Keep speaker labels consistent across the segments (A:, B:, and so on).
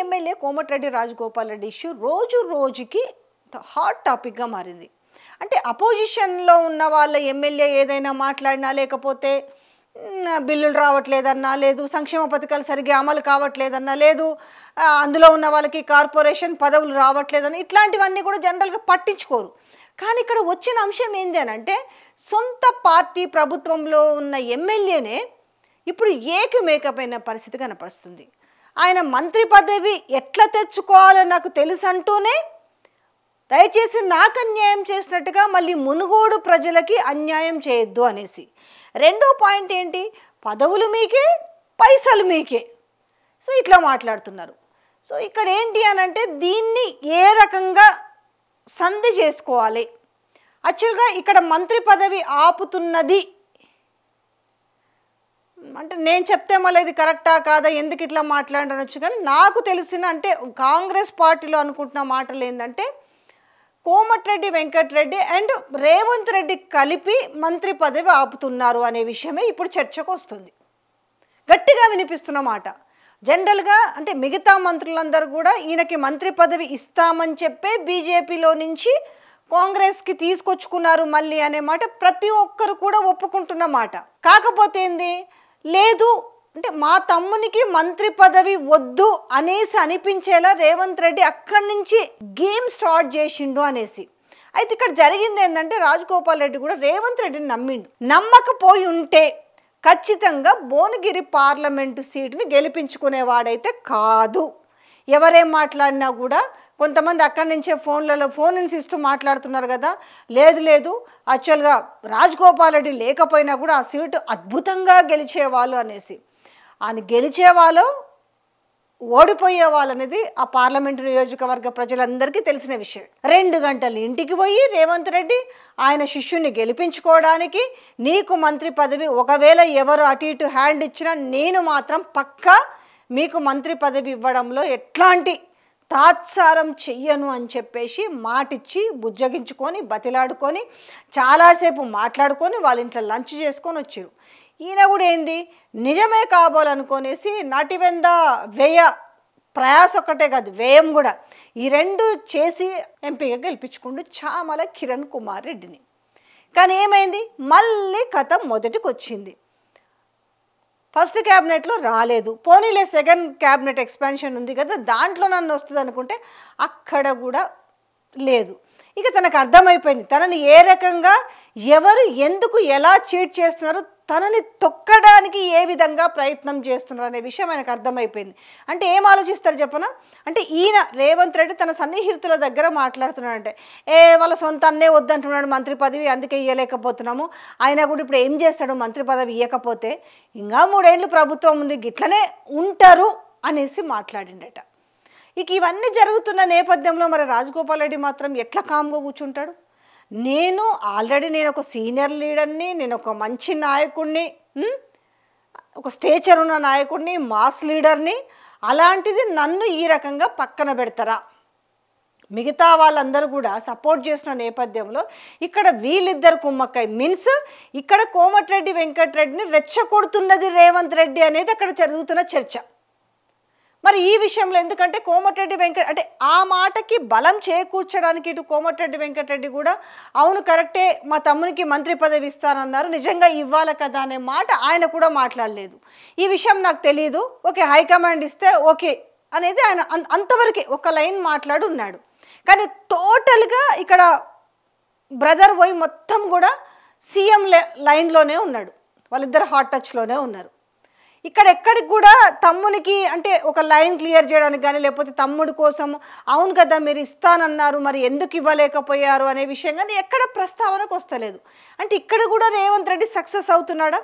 A: MLA Komatireddy Rajagopal Reddy issue రోజు రోజుకి hot టాపిక్గా మారింది. అంటే అపోజిషన్లో ఉన్న వాళ్ళ ఎమ్మెల్యే ఏదైనా మాట్లాడినా, లేకపోతే బిల్లులు రావట్లేదన్నా, లేదు సంక్షేమ పథకాలు సరిగ్గా అమలు కావట్లేదన్నా, లేదు అందులో ఉన్న వాళ్ళకి కార్పొరేషన్ పదవులు రావట్లేదని, ఇట్లాంటివన్నీ కూడా జనరల్గా పట్టించుకోరు. కానీ ఇక్కడ వచ్చిన అంశం ఏంటి అని అంటే, సొంత పార్టీ ప్రభుత్వంలో ఉన్న ఎమ్మెల్యేనే ఇప్పుడు ఏకమేకమైన పరిస్థితి కనపడుతుంది. ఆయన మంత్రి పదవి ఎట్లా తెచ్చుకోవాలో నాకు తెలుసు అంటూనే దయచేసి నాకు అన్యాయం చేసినట్టుగా మళ్ళీ మునుగోడు ప్రజలకి అన్యాయం చేయొద్దు అనేసి. రెండో పాయింట్ ఏంటి, పదవులు మీకే పైసలు మీకే. సో ఇట్లా మాట్లాడుతున్నారు. సో ఇక్కడ ఏంటి అని అంటే, దీన్ని ఏ రకంగా సంధి చేసుకోవాలి. యాక్చువల్గా ఇక్కడ మంత్రి పదవి ఆపుతున్నది అంటే నేను చెప్తే మళ్ళీ ఇది కరెక్టా కాదా, ఎందుకు ఇట్లా మాట్లాడనొచ్చు, కానీ నాకు తెలిసిన అంటే కాంగ్రెస్ పార్టీలో అనుకుంటున్న మాటలు ఏంటంటే, కోమటిరెడ్డి వెంకటరెడ్డి అండ్ రేవంత్ రెడ్డి కలిపి మంత్రి పదవి ఆపుతున్నారు అనే విషయమే ఇప్పుడు చర్చకు వస్తుంది. గట్టిగా వినిపిస్తున్న మాట. జనరల్గా అంటే మిగతా మంత్రులందరూ కూడా ఈయనకి మంత్రి పదవి ఇస్తామని చెప్పే బీజేపీలో నుంచి కాంగ్రెస్కి తీసుకొచ్చుకున్నారు మళ్ళీ అనే మాట ప్రతి ఒక్కరు కూడా ఒప్పుకుంటున్న మాట. కాకపోతే ఏంది, లేదు అంటే మా తమ్మునికి మంత్రి పదవి వద్దు అనేసి అనిపించేలా రేవంత్ రెడ్డి అక్కడి నుంచి గేమ్ స్టార్ట్ చేసిండు అనేసి. అయితే ఇక్కడ జరిగింది ఏంటంటే, రాజగోపాల్ రెడ్డి కూడా రేవంత్ రెడ్డిని నమ్మిండు. నమ్మకపోయి ఉంటే ఖచ్చితంగా భువనగిరి పార్లమెంటు సీటుని గెలిపించుకునేవాడైతే కాదు. ఎవరేం మాట్లాడినా కూడా కొంతమంది అక్కడి నుంచే ఫోన్స్ ఇస్తూ మాట్లాడుతున్నారు కదా, లేదు యాక్చువల్గా రాజగోపాల్ రెడ్డి లేకపోయినా కూడా ఆ సీటు అద్భుతంగా గెలిచేవాళ్ళు అనేసి. ఆయన గెలిచేవాళ్ళు ఓడిపోయేవాళ్ళు అనేది ఆ పార్లమెంటు నియోజకవర్గ ప్రజలందరికీ తెలిసిన విషయం. 2 గంటలు ఇంటికి పోయి రేవంత్ రెడ్డి ఆయన శిష్యుని గెలిపించుకోవడానికి, నీకు మంత్రి పదవి ఒకవేళ ఎవరు అటు ఇటు హ్యాండ్ ఇచ్చినా నేను మాత్రం పక్కా మీకు మంత్రి పదవి ఇవ్వడంలో ఎట్లాంటి తాత్సారం చెయ్యను అని చెప్పేసి మాటిచ్చి బుజ్జగించుకొని బతిలాడుకొని చాలాసేపు మాట్లాడుకొని వాళ్ళ ఇంట్లో లంచ్ చేసుకొని వచ్చారు. ఈయన కూడా ఏంది, నిజమే కాబోలనుకోనేసి నటివెంద వ్యయ ప్రయాస ఒక్కటే కాదు, వ్యయం కూడా ఈ 2 చేసి ఎంపీగా గెలిపించుకుంటూ చామల కిరణ్ కుమార్ రెడ్డిని. కానీ ఏమైంది, మళ్ళీ కథ మొదటికి వచ్చింది. ఫస్ట్ క్యాబినెట్లో రాలేదు, పోనీలే సెకండ్ క్యాబినెట్ ఎక్స్పాన్షన్ ఉంది కదా దాంట్లో నన్ను వస్తుంది అనుకుంటే అక్కడ కూడా లేదు. ఇక తనకు అర్థమైపోయింది తనని ఏ రకంగా ఎవరు ఎందుకు ఎలా చీట్ చేస్తున్నారు, తనని తొక్కడానికి ఏ విధంగా ప్రయత్నం చేస్తున్నారు అనే విషయం ఆయనకు అర్థమైపోయింది. అంటే ఏం ఆలోచిస్తారు చెప్పనా, అంటే ఈయన రేవంత్ రెడ్డి తన సన్నిహితుల దగ్గర మాట్లాడుతున్నాడంటే, వాళ్ళ సొంత అన్నే వద్దంటున్నాడు మంత్రి పదవి, అందుకే ఇవ్వలేకపోతున్నాము, ఆయన కూడా ఇప్పుడు ఏం చేస్తాడు మంత్రి పదవి ఇవ్వకపోతే, ఇంకా 3 ఏళ్ళు ప్రభుత్వం ఉంది గిట్లనే ఉంటారు అనేసి మాట్లాడిండట. ఇక ఇవన్నీ జరుగుతున్న నేపథ్యంలో మరి రాజగోపాల్ రెడ్డి మాత్రం ఎట్లా కామ్గా కూర్చుంటాడు. నేను ఒక సీనియర్ లీడర్ని, నేను ఒక మంచి నాయకుడిని, ఒక స్టేచర్ ఉన్న నాయకుడిని, మాస్ లీడర్ని, అలాంటిది నన్ను ఈ రకంగా పక్కన పెడతారా, మిగతా వాళ్ళందరూ కూడా సపోర్ట్ చేసిన నేపథ్యంలో ఇక్కడ వీళ్ళిద్దరు కుమ్మక్కై మీన్స్ ఇక్కడ కోమటిరెడ్డి వెంకటరెడ్డిని రెచ్చగొడుతున్నది రేవంత్ రెడ్డి అనేది అక్కడ జరుగుతున్న చర్చ. మరి ఈ విషయంలో ఎందుకంటే కోమటిరెడ్డి అంటే ఆ మాటకి బలం చేకూర్చడానికి ఇటు కోమటిరెడ్డి వెంకటరెడ్డి కూడా అవును కరెక్టే మా తమ్మునికి మంత్రి పదవి ఇస్తానన్నారు, నిజంగా ఇవ్వాలి కదా అనే మాట ఆయన కూడా మాట్లాడలేదు. ఈ విషయం నాకు తెలియదు, ఓకే హైకమాండ్ ఇస్తే ఓకే అనేది ఆయన అంతవరకే ఒక లైన్ మాట్లాడు ఉన్నాడు. కానీ టోటల్గా ఇక్కడ బ్రదర్ పోయి మొత్తం కూడా సీఎం లైన్లోనే ఉన్నాడు, వాళ్ళిద్దరు హాట్ టచ్లోనే ఉన్నారు. ఇక్కడ ఎక్కడికి కూడా తమ్మునికి అంటే ఒక లైన్ క్లియర్ చేయడానికి కానీ, లేకపోతే తమ్ముడి కోసం అవును కదా మీరు ఇస్తానన్నారు మరి ఎందుకు ఇవ్వలేకపోయారు అనే విషయం కానీ ఎక్కడ ప్రస్తావనకు వస్తలేదు. అంటే ఇక్కడ కూడా రేవంత్ రెడ్డి సక్సెస్ అవుతున్నాడా,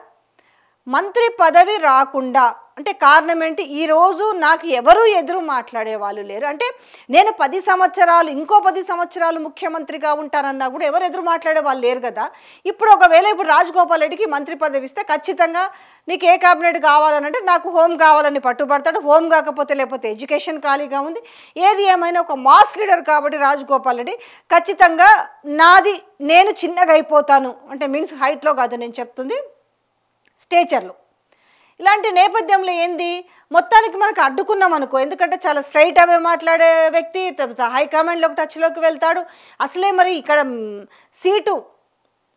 A: మంత్రి పదవి రాకుండా అంటే కారణం ఏంటి, ఈరోజు నాకు ఎవరు ఎదురు మాట్లాడే వాళ్ళు లేరు. అంటే నేను 10 సంవత్సరాలు ఇంకో 10 సంవత్సరాలు ముఖ్యమంత్రిగా ఉంటానన్నా కూడా ఎవరు ఎదురు మాట్లాడే వాళ్ళు లేరు కదా. ఇప్పుడు ఒకవేళ ఇప్పుడు రాజగోపాల్ రెడ్డికి మంత్రి పదవి ఇస్తే ఖచ్చితంగా నీకు ఏ క్యాబినెట్ కావాలనంటే నాకు హోమ్ కావాలని పట్టుబడతాడు, హోమ్ కాకపోతే లేకపోతే ఎడ్యుకేషన్ ఖాళీగా ఉంది, ఏది ఏమైనా ఒక మాస్ లీడర్ కాబట్టి రాజగోపాల్ రెడ్డి ఖచ్చితంగా నాది నేను చిన్నగా అయిపోతాను అంటే మీన్స్ హైట్లో కాదు నేను చెప్తుంది స్టేచర్లో. ఇలాంటి నేపథ్యంలో ఏంది మొత్తానికి మనకు అడ్డుకున్నాం అనుకో, ఎందుకంటే చాలా స్ట్రైట్ అవే మాట్లాడే వ్యక్తి, హైకమాండ్లోకి టచ్లోకి వెళ్తాడు. అసలే మరి ఇక్కడ సీటు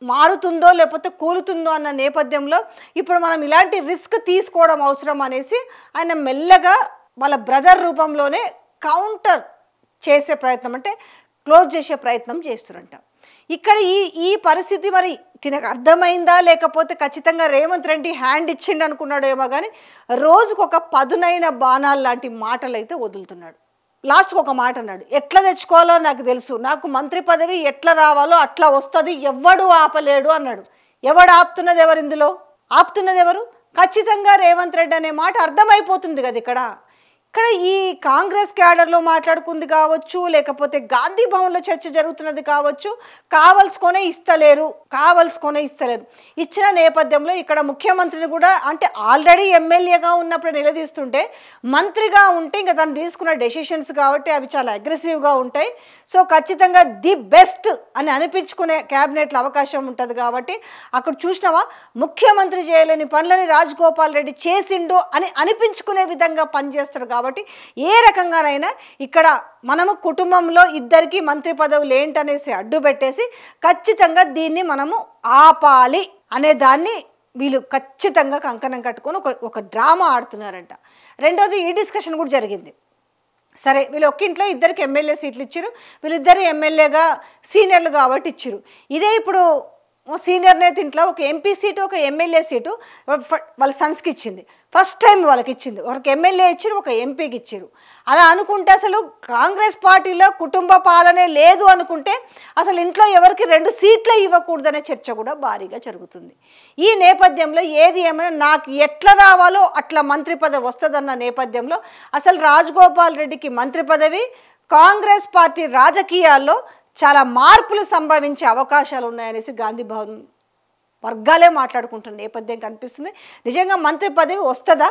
A: మారుతుందో లేకపోతే కూలుతుందో అన్న నేపథ్యంలో ఇప్పుడు మనం ఇలాంటి రిస్క్ తీసుకోవడం అవసరం అనేసి ఆయన మెల్లగా వాళ్ళ బ్రదర్ రూపంలోనే కౌంటర్ చేసే ప్రయత్నం, అంటే క్లోజ్ చేసే ప్రయత్నం చేస్తురంట. ఇక్కడ ఈ పరిస్థితి మరి తినకు అర్థమైందా లేకపోతే ఖచ్చితంగా రేవంత్ రెడ్డి హ్యాండ్ ఇచ్చిండు అనుకున్నాడు ఏమో, కానీ రోజుకు ఒక పదునైన బాణాలు లాంటి మాటలు అయితే వదులుతున్నాడు. లాస్ట్కి ఒక మాట అన్నాడు, ఎట్లా తెచ్చుకోవాలో నాకు తెలుసు, నాకు మంత్రి పదవి ఎట్లా రావాలో అట్లా వస్తుంది, ఎవడు ఆపలేడు అన్నాడు. ఎవడు ఆపుతున్నది ఎవరు, ఇందులో ఆపుతున్నది ఎవరు? ఖచ్చితంగా రేవంత్ రెడ్డి అనే మాట అర్థమైపోతుంది కదా. ఇక్కడ ఈ కాంగ్రెస్ క్యాడర్లో మాట్లాడుకుంది కావచ్చు, లేకపోతే గాంధీ భవన్లో చర్చ జరుగుతున్నది కావచ్చు, కావలసుకొనే ఇస్తలేరు. ఇచ్చిన నేపథ్యంలో ఇక్కడ ముఖ్యమంత్రిని కూడా, అంటే ఆల్రెడీ ఎమ్మెల్యేగా ఉన్నప్పుడు నిలదీస్తుంటే, మంత్రిగా ఉంటే ఇంకా తను తీసుకున్న డెసిషన్స్ కాబట్టి అవి చాలా అగ్రెసివ్గా ఉంటాయి. సో ఖచ్చితంగా ది బెస్ట్ అని అనిపించుకునే క్యాబినెట్లో అవకాశం ఉంటుంది కాబట్టి అక్కడ చూసినావా, ముఖ్యమంత్రి చేయలేని పనులని రాజగోపాల్ రెడ్డి చేసిండు అని అనిపించుకునే విధంగా పనిచేస్తాడు. కాబట్టి ఏ రకంగానైనా ఇక్కడ మనము కుటుంబంలో ఇద్దరికి మంత్రి పదవులు ఏంటనేసి అడ్డు పెట్టేసి ఖచ్చితంగా దీన్ని మనము ఆపాలి అనే దాన్ని వీళ్ళు ఖచ్చితంగా కంకణం కట్టుకొని ఒక డ్రామా ఆడుతున్నారంట. రెండోది ఈ డిస్కషన్ కూడా జరిగింది. సరే వీళ్ళు ఒక్క ఇంట్లో ఇద్దరికి ఎమ్మెల్యే సీట్లు ఇచ్చారు, వీళ్ళిద్దరు ఎమ్మెల్యేగా సీనియర్లు కాబట్టి ఇచ్చారు. ఇదే ఇప్పుడు సీనియర్ నేత ఇంట్లో ఒక ఎంపీ సీటు ఒక ఎమ్మెల్యే సీటు వాళ్ళ సన్స్కి ఇచ్చింది. ఫస్ట్ టైం వాళ్ళకి ఇచ్చింది. ఒకరికి ఎమ్మెల్యే ఇచ్చారు, ఒక ఎంపీకి ఇచ్చారు. అలా అనుకుంటే అసలు కాంగ్రెస్ పార్టీలో కుటుంబ పాలనే లేదు అనుకుంటే అసలు ఇంట్లో ఎవరికి 2 సీట్లే ఇవ్వకూడదనే చర్చ కూడా భారీగా జరుగుతుంది. ఈ నేపథ్యంలో ఏది ఏమైనా నాకు ఎట్లా రావాలో అట్లా మంత్రి పదవి వస్తుందన్న నేపథ్యంలో అసలు రాజగోపాల్ రెడ్డికి మంత్రి పదవి కాంగ్రెస్ పార్టీ రాజకీయాల్లో చాలా మార్పులు సంభవించే అవకాశాలు ఉన్నాయనేసి గాంధీ భవన్ వర్గాలే మాట్లాడుకుంటున్న నేపథ్యం కనిపిస్తుంది. నిజంగా మంత్రి పదవి వస్తుందా?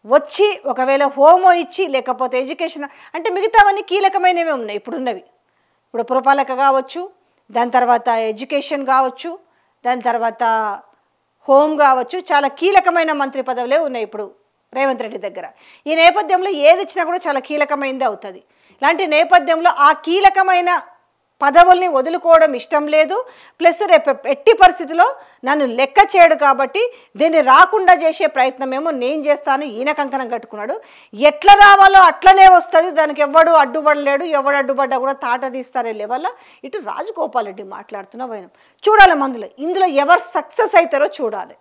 A: వచ్చి ఒకవేళ హోమో ఇచ్చి లేకపోతే ఎడ్యుకేషన్ అంటే మిగతావన్నీ కీలకమైనవి ఉన్నాయి ఇప్పుడు పురపాలక కావచ్చు, దాని తర్వాత ఎడ్యుకేషన్ కావచ్చు, దాని తర్వాత హోమ్ కావచ్చు, చాలా కీలకమైన మంత్రి పదవులే ఉన్నాయి ఇప్పుడు రేవంత్ రెడ్డి దగ్గర. ఈ నేపథ్యంలో ఏది ఇచ్చినా కూడా చాలా కీలకమైనది అవుతుంది. ఇలాంటి నేపథ్యంలో ఆ కీలకమైన పదవుల్ని వదులుకోవడం ఇష్టం లేదు. ప్లస్ రేపు ఎట్టి పరిస్థితిలో నన్ను లెక్క చేయడు కాబట్టి దీన్ని రాకుండా చేసే ప్రయత్నమేమో నేను చేస్తాను ఈయన కంకణం కట్టుకున్నాడు. ఎట్లా రావాలో అట్లనే వస్తుంది, దానికి ఎవడు అడ్డుపడలేడు, ఎవడు అడ్డుపడ్డా కూడా తాట తీస్తారే లెవెల్లో ఇటు రాజగోపాల్ రెడ్డి మాట్లాడుతున్న వైనం చూడాలి. ఇందులో ఎవరు సక్సెస్ అవుతారో చూడాలి.